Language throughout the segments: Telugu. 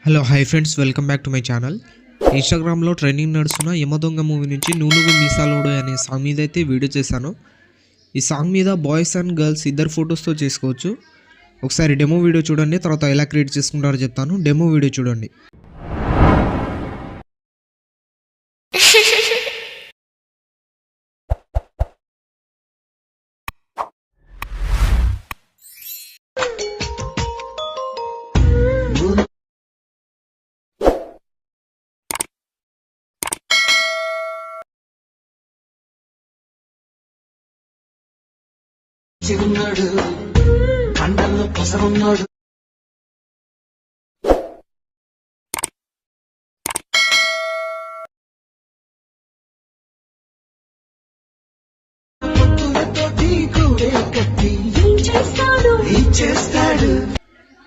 Hello hi friends, welcome back to my channel. ఇన్స్టాగ్రామ్లో ట్రెండింగ్ నడుస్తున్న యమదొంగ మూవీ నుంచి నువ్వు మీసాలోడు అనే సాంగ్ మీద అయితే వీడియో చేశాను. ఈ సాంగ్ మీద బాయ్స్ అండ్ గర్ల్స్ ఇద్దరు ఫొటోస్తో చేసుకోవచ్చు. ఒకసారి డెమో వీడియో చూడండి, తర్వాత ఎలా క్రియేట్ చేసుకుంటారో చెప్తాను. డెమో వీడియో చూడండి. చిగున్నాడు కండల్లో పసరున్నాడు.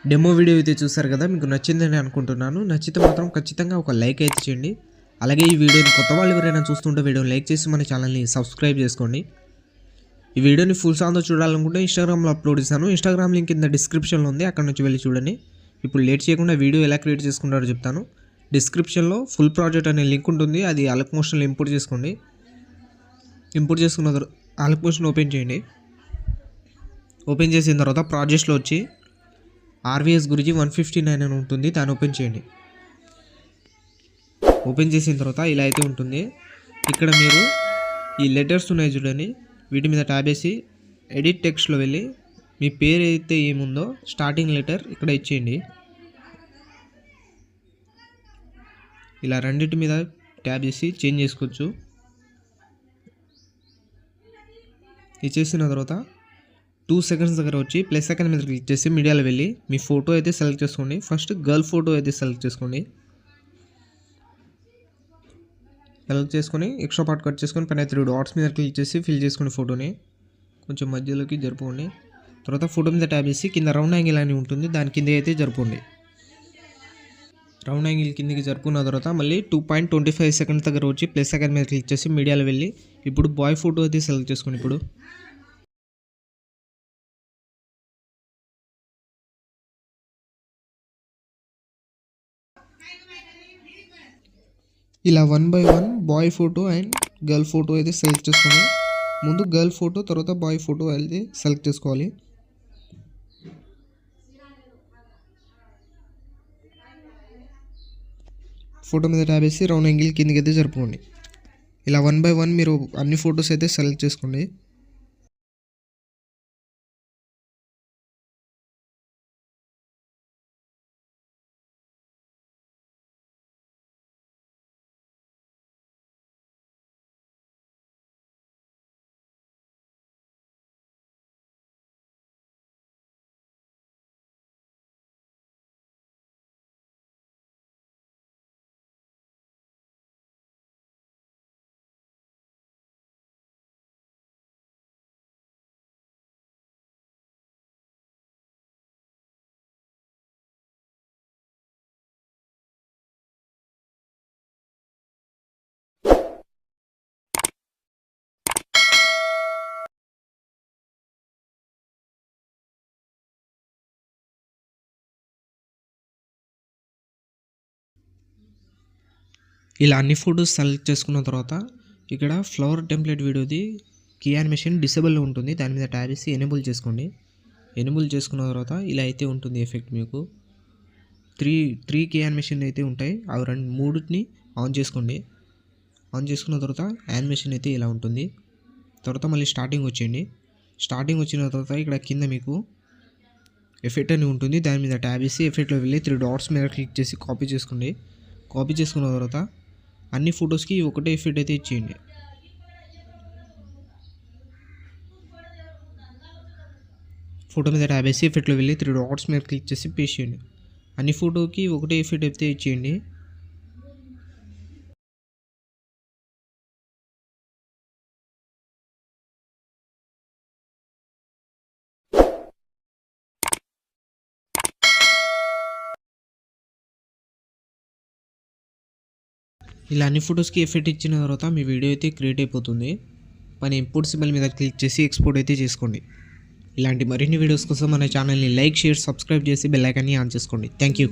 డెమో వీడియో అయితే చూసారు కదా, మీకు నచ్చిందని అనుకుంటున్నాను. నచ్చితే మాత్రం ఖచ్చితంగా ఒక లైక్ అయితే చేయండి. అలాగే ఈ వీడియోని కొత్త వాళ్ళు ఎవరైనా చూస్తుంటే వీడియోని లైక్ చేసి మన ఛానల్ని సబ్స్క్రైబ్ చేసుకోండి. ఈ వీడియోని ఫుల్ సాంగ్తో చూడాలనుకుంటే ఇన్స్టాగ్రామ్లో అప్లోడ్ చేశాను. ఇన్స్టాగ్రామ్ లింక్ కింద డిస్క్రిప్షన్లో ఉంది, అక్కడ నుంచి వెళ్ళి చూడండి. ఇప్పుడు లేట్ చేయకుండా వీడియో ఎలా క్రియేట్ చేసుకుంటారో చెప్తాను. డిస్క్రిప్షన్లో ఫుల్ ప్రాజెక్ట్ అనే లింక్ ఉంటుంది, అది అలక్ మోషన్లో ఇంపోర్ట్ చేసుకోండి. ఇంపోర్ట్ చేసుకున్న తర్వాత అలక్ మోషన్ ఓపెన్ చేయండి. ఓపెన్ చేసిన తర్వాత ప్రాజెక్ట్స్లో వచ్చి ఆర్వీఎస్ గురించి 159 అని ఉంటుంది, దాన్ని ఓపెన్ చేయండి. ఓపెన్ చేసిన తర్వాత ఇలా అయితే ఉంటుంది. ఇక్కడ మీరు ఈ లెటర్స్ ఉన్నాయి చూడండి, వీటి మీద ట్యాబ్ వేసి ఎడిట్ టెక్స్ట్లో వెళ్ళి మీ పేరు అయితే ఏముందో స్టార్టింగ్ లెటర్ ఇక్కడ ఇచ్చేయండి. ఇలా రెండింటి మీద ట్యాబ్ చేసి చేంజ్ చేసుకోవచ్చు. ఇచ్చేసిన తర్వాత 2 seconds దగ్గర వచ్చి ప్లస్ సెకండ్ మీద క్లిక్ చేసి మీడియాలో వెళ్ళి మీ ఫోటో అయితే సెలెక్ట్ చేసుకోండి. ఫస్ట్ గర్ల్ ఫోటో అయితే సెలెక్ట్ చేసుకోండి. సెలెక్ట్ చేసుకొని ఎక్స్ట్రా పార్ట్ కట్ చేసుకొని పైన 3 dots మీద క్లిక్ చేసి ఫిల్ చేసుకుని ఫోటోని కొంచెం మధ్యలోకి జరుపుకోండి. తర్వాత ఫోటో మీద ట్యాబ్ చేసి కింద రౌండ్ యాంగిల్ అని ఉంటుంది, దాని కింద అయితే జరుపుకోండి. రౌండ్ యాంగిల్ కిందకి జరుపుకున్న తర్వాత మళ్ళీ 2.25 seconds దగ్గర వచ్చి ప్లస్ సెకండ్ మీద క్లిక్ చేసి మీడియాలో వెళ్ళి ఇప్పుడు బాయ్ ఫోటో అయితే సెలెక్ట్ చేసుకోండి. ఇప్పుడు ఇలా 1 by 1 boy photo and girl photo అయితే సెలెక్ట్ చేసుకోండి. ముందు గర్ల్ ఫోటో తర్వాత బాయ్ ఫోటో అయితే సెలెక్ట్ చేసుకోవాలి. ఫోటో మీద ట్యాబ్ వేసి రౌండ్ యాంగిల్ కిందకి అయితే జరుపుకోండి. ఇలా 1 by 1 మీరు అన్ని ఫొటోస్ అయితే సెలెక్ట్ చేసుకోండి. ఇలా అన్ని ఫొటోస్ సెలెక్ట్ చేసుకున్న తర్వాత ఇక్కడ ఫ్లవర్ టెంప్లెట్ వీడియోది కీ యానిమేషన్ డిసేబుల్లో ఉంటుంది, దాని మీద ట్యాబ్ చేసి ఎనేబుల్ చేసుకోండి. ఎనేబుల్ చేసుకున్న తర్వాత ఇలా అయితే ఉంటుంది ఎఫెక్ట్. మీకు త్రీ కీ యానిమేషన్ అయితే ఉంటాయి, అవి మూడుని ఆన్ చేసుకోండి. ఆన్ చేసుకున్న తర్వాత యానిమేషన్ అయితే ఇలా ఉంటుంది. తర్వాత మళ్ళీ స్టార్టింగ్ వచ్చేయండి. స్టార్టింగ్ వచ్చిన తర్వాత ఇక్కడ కింద మీకు ఎఫెక్ట్ అని ఉంటుంది, దాని మీద ట్యాబ్ చేసి ఎఫెక్ట్లో వెళ్ళి 3 dots మీద క్లిక్ చేసి కాపీ చేసుకోండి. కాపీ చేసుకున్న తర్వాత అన్ని ఫొటోస్కి ఒకటే ఎఫెక్ట్ అయితే ఇచ్చేయండి. ఫోటో మీద ట్యాబ్ వేసి ఎఫెక్ట్లో వెళ్ళి 3 dots మీద క్లిక్ చేసి పేస్ట్ చేయండి. అన్ని ఫోటోకి ఒకటే ఎఫెక్ట్ అయితే ఇచ్చేయండి. ఇలా అన్ని ఫొటోస్కి ఎఫెక్ట్ ఇచ్చిన తర్వాత మీ వీడియో అయితే క్రియేట్ అయిపోతుంది. పైన ఇంపోర్ట్ సింబల్ మీద క్లిక్ చేసి ఎక్స్పోర్ట్ అయితే చేసుకోండి. ఇలాంటి మరిన్ని వీడియోస్ కోసం మన ఛానల్ని లైక్, షేర్, సబ్స్క్రైబ్ చేసి బెల్ ఐకాన్ని ఆన్ చేసుకోండి. Thank you.